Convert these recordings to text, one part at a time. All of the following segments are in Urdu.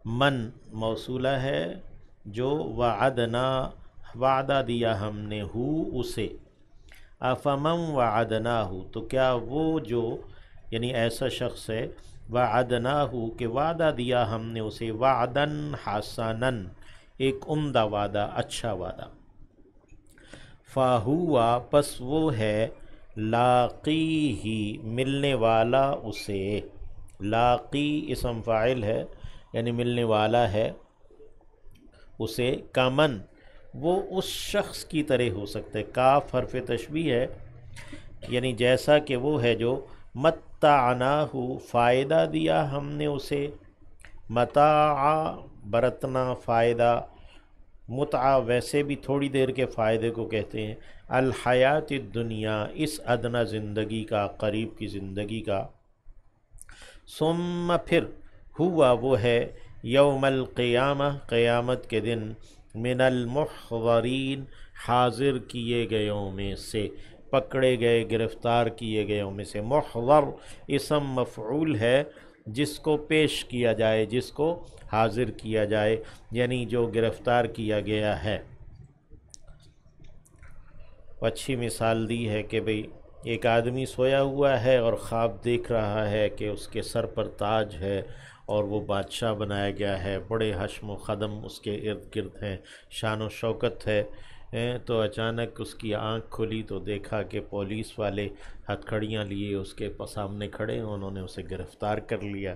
من موصولہ ہے، جو وعدنا وعدہ دیا ہم نے ہو اسے، افمن وعدناہ تو کیا وہ جو یعنی ایسا شخص ہے، وعدناہ کہ وعدہ دیا ہم نے اسے، وعدن حسنن ایک عمدہ وعدہ، اچھا وعدہ، فہوا پس وہ ہے، لاقی ملنے والا اسے، لاقی اسم فاعل ہے یعنی ملنے والا ہے اسے، کمن وہ اس شخص کی طرح ہو سکتا ہے، کاف حرف تشبیہ ہے یعنی جیسا کہ وہ ہے جو متعناہ فائدہ دیا ہم نے اسے، متاع برتنا فائدہ، متعہ ویسے بھی تھوڑی دیر کے فائدے کو کہتے ہیں، الحیات الدنیا اس ادنا زندگی کا، قریب کی زندگی کا، ثم پھر ہوا وہ ہے، یوم القیامہ قیامت کے دن، من المحضرین حاضر کیے گئےوں میں سے، پکڑے گئے گرفتار کیے گئےوں میں سے، محضر اسم مفعول ہے جس کو پیش کیا جائے، جس کو حاضر کیا جائے، یعنی جو گرفتار کیا گیا ہے۔ اچھی مثال دی ہے کہ بھئی ایک آدمی سویا ہوا ہے اور خواب دیکھ رہا ہے کہ اس کے سر پر تاج ہے اور وہ بادشاہ بنایا گیا ہے، بڑے حشم و خدم اس کے ارد گرد ہیں، شان و شوکت ہے، تو اچانک اس کی آنکھ کھلی تو دیکھا کہ پولیس والے ہتھکڑیاں لیے اس کے سامنے کھڑے ہیں، انہوں نے اسے گرفتار کر لیا۔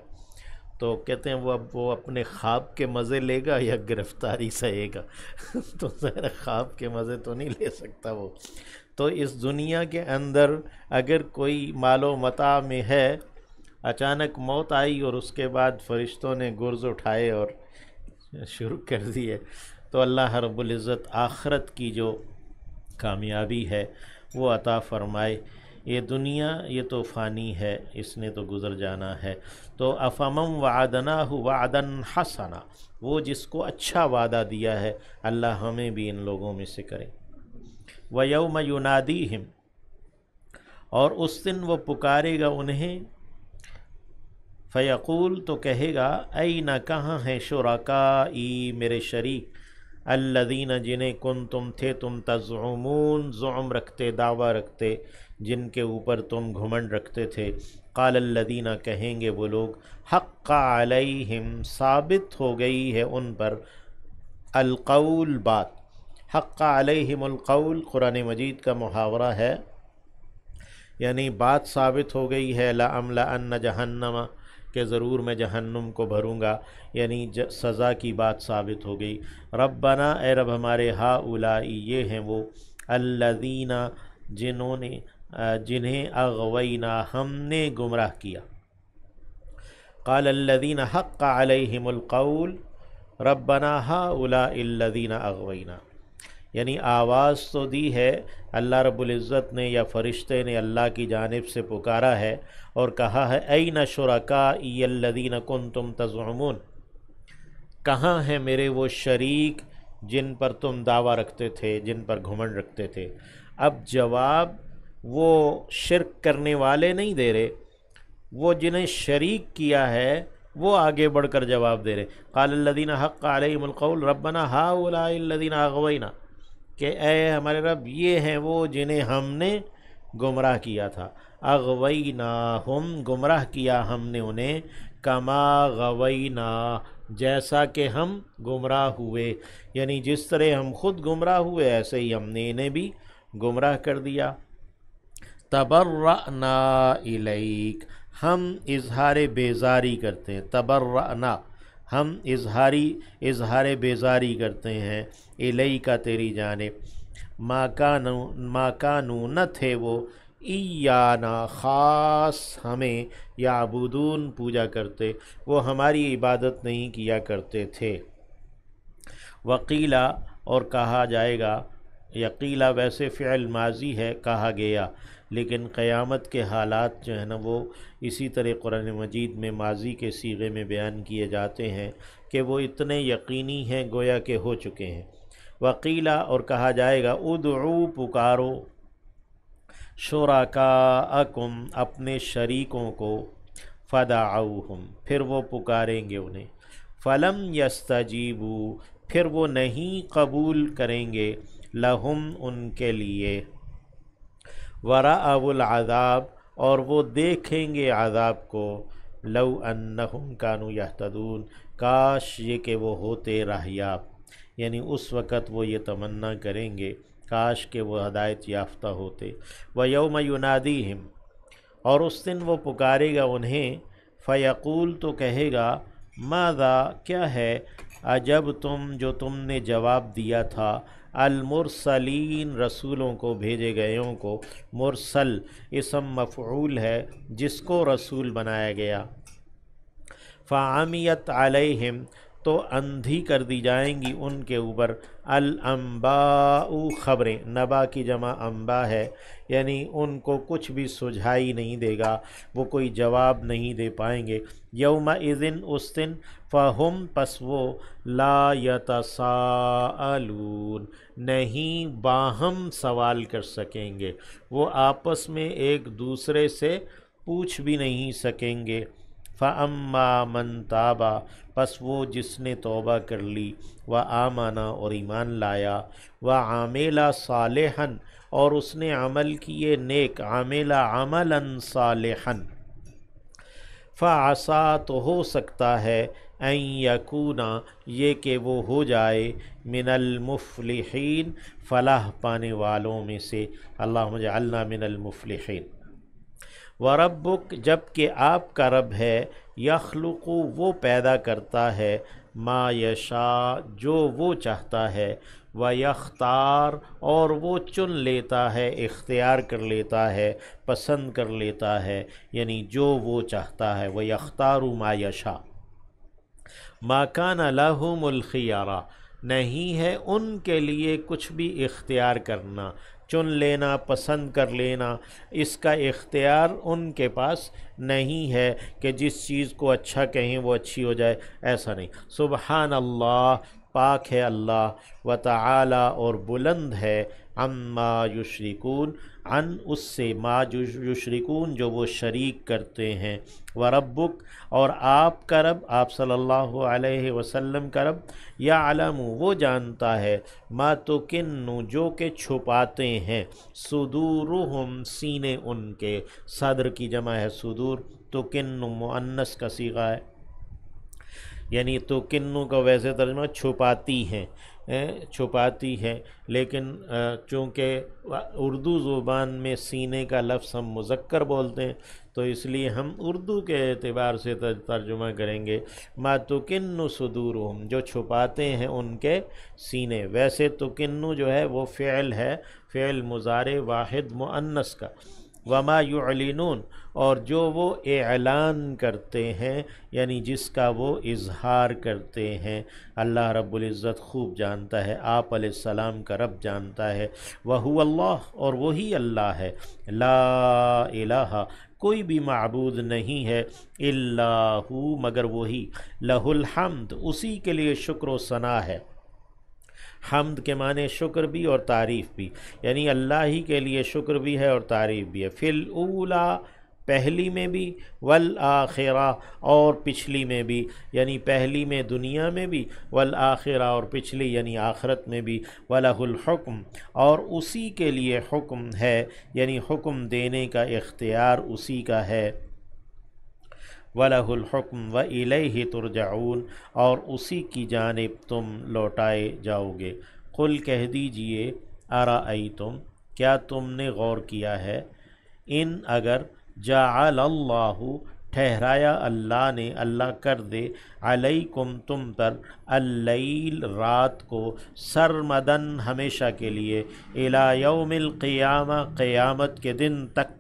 تو کہتے ہیں وہ اپنے خواب کے مزے لے گا یا گرفتاری سہے گا؟ تو ظاہر خواب کے مزے تو نہیں لے سکتا وہ۔ تو اس دنیا کے اندر اگر کوئی مال و متاع میں ہے، اچانک موت آئی اور اس کے بعد فرشتوں نے گرز اٹھائے اور شروع کر دیے، تو اللہ رب العزت آخرت کی جو کامیابی ہے وہ عطا فرمائے۔ یہ دنیا یہ تو فانی ہے، اس نے تو گزر جانا ہے، تو افمن وعدناہ وعدا حسنا وہ جس کو اچھا وعدہ دیا ہے، اللہ ہمیں بھی ان لوگوں میں سے کرے۔ وَيَوْمَ يُنَادِيهِمْ اور اس دن وہ پکارے گا انہیں، فیقول تو کہے گا، این کہاں ہیں، شرکائی میرے شریک، الذین جنہیں کنتم تھے تم تزعمون زعم رکھتے، دعویٰ رکھتے، جن کے اوپر تم گھمنڈ رکھتے تھے، قال الذین کہیں گے وہ لوگ، حق علیہم ثابت ہو گئی ہے ان پر، القول بات، حق علیہم القول قرآن مجید کا محاورہ ہے، یعنی بات ثابت ہو گئی ہے، لَأَمْلَأَنَّ جہنم کہ ضرور میں جہنم کو بھروں گا، یعنی سزا کی بات ثابت ہو گئی۔ ربنا اے رب ہمارے، ہؤلائی یہ ہیں وہ، الذین جنہیں اغوینا ہم نے گمراہ کیا، قال الذین حق علیہم القول ربنا ہؤلاء الذین اغوینا، یعنی آواز تو دی ہے اللہ رب العزت نے یا فرشتے نے اللہ کی جانب سے پکارا ہے اور کہا ہے، این شرکائی الذین کنتم تزعمون کہاں ہیں میرے وہ شریک جن پر تم دعویٰ رکھتے تھے، جن پر گھمنڈ رکھتے تھے۔ اب جواب وہ شرک کرنے والے نہیں دے رہے، وہ جنہیں شریک کیا ہے وہ آگے بڑھ کر جواب دے رہے، قال الذین حق علیہم القول ربنا ہؤلاء الذین اغوینا کہ اے ہمارے رب یہ ہیں وہ جنہیں ہم نے گمراہ کیا تھا، اغویناہم گمراہ کیا ہم نے انہیں، کما غوینا جیسا کہ ہم گمراہ ہوئے، یعنی جس طرح ہم خود گمراہ ہوئے ایسے ہی ہم نے انہیں بھی گمراہ کر دیا۔ تبرأنا الیک ہم اظہار بیزاری کرتے ہیں، تبرأنا ہم اظہار بیزاری کرتے ہیں، الیک تیری جانب، ما کانوا نہ تھے وہ، ایانا خاص ہمیں، یعبدون پوجا کرتے، وہ ہماری عبادت نہیں کیا کرتے تھے۔ وقیلا اور کہا جائے گا، یقیلا ویسے فعل ماضی ہے، کہا گیا، لیکن قیامت کے حالات جو ہیں نا وہ اسی طرح قرآن مجید میں ماضی کے صیغے میں بیان کیے جاتے ہیں کہ وہ اتنے یقینی ہیں گویا کہ ہو چکے ہیں۔ وقیلا اور کہا جائے گا، ادعو پکارو، شرکاءکم اپنے شریکوں کو، فدعوہم پھر وہ پکاریں گے انہیں، فلم یستجیبو پھر وہ نہیں قبول کریں گے، لہم ان کے لیے، ورأوا العذاب اور وہ دیکھیں گے عذاب کو، لو انہم کانوا یہتدون کاش یہ کہ وہ ہوتے راہیاب، یعنی اس وقت وہ یہ تمنا کریں گے کاش کہ وہ ہدایت یافتہ ہوتے۔ وَيَوْمَ يُنَادِيهِمْ اور اس دن وہ پکارے گا انہیں، فیقول تو کہے گا، ماذا کیا ہے، عجب تم جو تم نے جواب دیا تھا، المرسلین رسولوں کو بھیجے گئےوں کو، مرسل اسم مفعول ہے جس کو رسول بنایا گیا، فعمیت علیہم تو اندھی کر دی جائیں گی ان کے اوپر، الانباء خبریں، نبا کی جمع انبا ہے، یعنی ان کو کچھ بھی سجھائی نہیں دے گا، وہ کوئی جواب نہیں دے پائیں گے، یومئذ اس دن، فہم پس وہ، لا یتساءلون نہیں باہم سوال کر سکیں گے، وہ آپس میں ایک دوسرے سے پوچھ بھی نہیں سکیں گے، فَأَمَّا مَن تَابَ پس وہ جس نے توبہ کر لی، وَآمَنَ اور ایمان لایا، وَعَمِلَ صَالِحًا اور اس نے عمل کیے نیک، عَمِلَ عَمَلًا صَالِحًا، فَعَسَىٰ تو ہو سکتا ہے، ان یکونا یہ کہ وہ ہو جائے، من المفلحین فلاح پانے والوں میں سے، اللہم اجعلنا من المفلحین۔ وَرَبُّكَ جب کہ آپ کا رب ہے، یخلق وہ پیدا کرتا ہے، ما یشاء جو وہ چاہتا ہے، وَیختار اور وہ چن لیتا ہے، اختیار کر لیتا ہے، پسند کر لیتا ہے، یعنی جو وہ چاہتا ہے، وَیختار ما یشاء، ما کان لہم الخیارہ نہیں ہے ان کے لیے کچھ بھی اختیار کرنا، چن لینا، پسند کر لینا، اس کا اختیار ان کے پاس نہیں ہے کہ جس چیز کو اچھا کہیں وہ اچھی ہو جائے، ایسا نہیں۔ سبحان اللہ پاک ہے اللہ، وتعالی اور بلند ہے، عما یشرکون عن اس سے، ما یشرکون جو وہ شریک کرتے ہیں، وربک اور آپ کا رب، آپ صلی اللہ علیہ وسلم کا رب، یعلم وہ جانتا ہے، ما تکن جو کہ چھپاتے ہیں، صدورہم سینے ان کے، صدر کی جمع ہے صدور، تکن مؤنث کا صیغہ ہے، یعنی تکنو کا ویسے ترجمہ چھپاتی ہیں، چھپاتی ہے، لیکن چونکہ اردو زبان میں سینے کا لفظ ہم مذکر بولتے ہیں تو اس لیے ہم اردو کے اعتبار سے ترجمہ کریں گے، ما تکن صدورہم جو چھپاتے ہیں ان کے سینے۔ ویسے تکنو جو ہے وہ فعل ہے، فعل مضارع واحد مؤنث کا، وما یعلنون اور جو وہ اعلان کرتے ہیں، یعنی جس کا وہ اظہار کرتے ہیں، اللہ رب العزت خوب جانتا ہے، آپ علیہ السلام کا رب جانتا ہے، وہو اللہ اور وہی اللہ ہے، لا الہ کوئی بھی معبود نہیں ہے، الا ہو مگر وہی، لہ الحمد اسی کے لیے شکر و ثنا ہے، حمد کے معنی شکر بھی اور تعریف بھی، یعنی اللہ ہی کے لیے شکر بھی ہے اور تعریف بھی ہے، فی الاولی پہلی میں بھی، والآخرہ اور پچھلی میں بھی، یعنی پہلی میں دنیا میں بھی، والآخرہ اور پچھلی یعنی آخرت میں بھی، وَلَهُ الْحُكْمُ اور اسی کے لیے حکم ہے، یعنی حکم دینے کا اختیار اسی کا ہے، وَلَهُ الْحُكْمُ وَإِلَيْهِ تُرْجَعُونَ اور اسی کی جانب تم لوٹائے جاؤ گے، قل کہہ دیجئے، ارأیتم کیا تم نے غور کیا ہے، ان اگر جعل اللہ ٹھہرایا اللہ نے، اللہ کر دے، علیکم تم پر، اللیل رات کو، سرمدن ہمیشہ کے لیے، الی یوم القیامہ قیامت کے دن تک،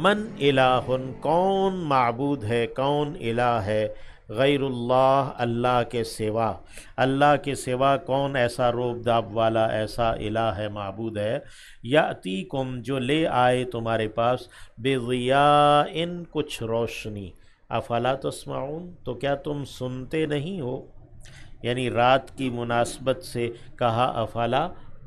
من الہ کون معبود ہے، کون الہ ہے، غیر اللہ اللہ کے سوا، اللہ کے سوا کون ایسا روب داب والا ایسا الہ ہے، معبود ہے، یاتیکم جو لے آئے تمہارے پاس، بضیاء کچھ روشنی، افلا تسمعون تو کیا تم سنتے نہیں ہو، یعنی رات کی مناسبت سے کہا افلا